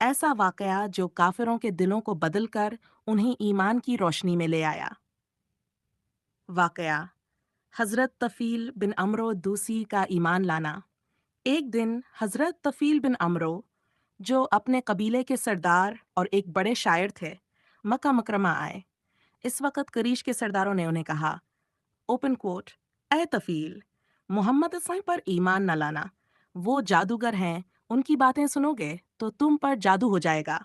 ایسا واقعہ جو کافروں کے دلوں کو بدل کر انہیں ایمان کی روشنی میں لے آیا۔ واقعہ حضرت طفیل بن عمرو دوسی کا ایمان لانا۔ ایک دن حضرت طفیل بن عمرو، جو اپنے قبیلے کے سردار اور ایک بڑے شاعر تھے، مکہ مکرمہ آئے۔ اس وقت قریش کے سرداروں نے انہیں کہا، اوپن کوٹ، اے طفیل، محمد اسائی پر ایمان نہ لانا، وہ جادوگر ہیں، ان کی باتیں سنو گے تو تم پر جادو ہو جائے گا۔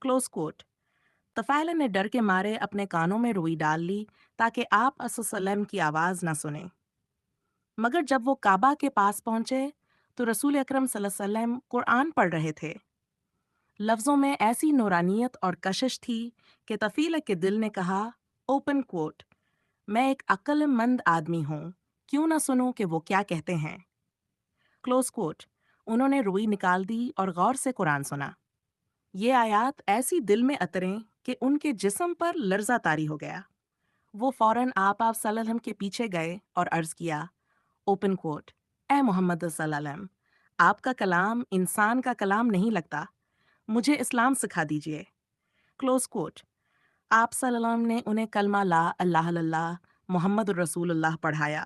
کلوز کوٹ۔ طفیل نے ڈر کے مارے اپنے کانوں میں روئی ڈال لی تاکہ آپ صلی اللہ علیہ وسلم کی آواز نہ سنیں۔ مگر جب وہ کعبہ کے پاس پہنچے تو رسول اکرم صلی اللہ علیہ وسلم قرآن پڑھ رہے تھے۔ لفظوں میں ایسی نورانیت اور کشش تھی کہ طفیل کے دل نے کہا، اوپن کوٹ، میں ایک عقل مند آدمی ہوں، کیوں نہ سنوں کہ وہ کیا کہتے ہیں۔ کلوز کوٹ۔ انہوں نے روئی نکال دی اور غور سے قرآن سنا۔ یہ آیات ایسی دل میں اتریں کہ ان کے جسم پر لرزہ طاری ہو گیا۔ وہ فوراً آپ صلی اللہ علیہ وسلم کے پیچھے گئے اور عرض کیا، اوپن کوٹ، اے محمد صلی اللہ علیہ وسلم، آپ کا کلام انسان کا کلام نہیں لگتا، مجھے اسلام سکھا دیجئے۔ کلوز کوٹ۔ آپ صلی اللہ علیہ وسلم نے انہیں کلمہ لا الہ الا اللہ محمد الرسول اللہ پڑھایا۔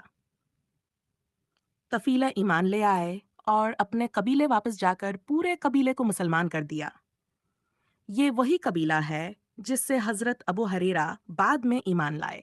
طفیلہ ایمان لے آئے اور اپنے قبیلے واپس جا کر پورے قبیلے کو مسلمان کر دیا۔ یہ وہی قبیلہ ہے جس سے حضرت ابو ہریرہ بعد میں ایمان لائے۔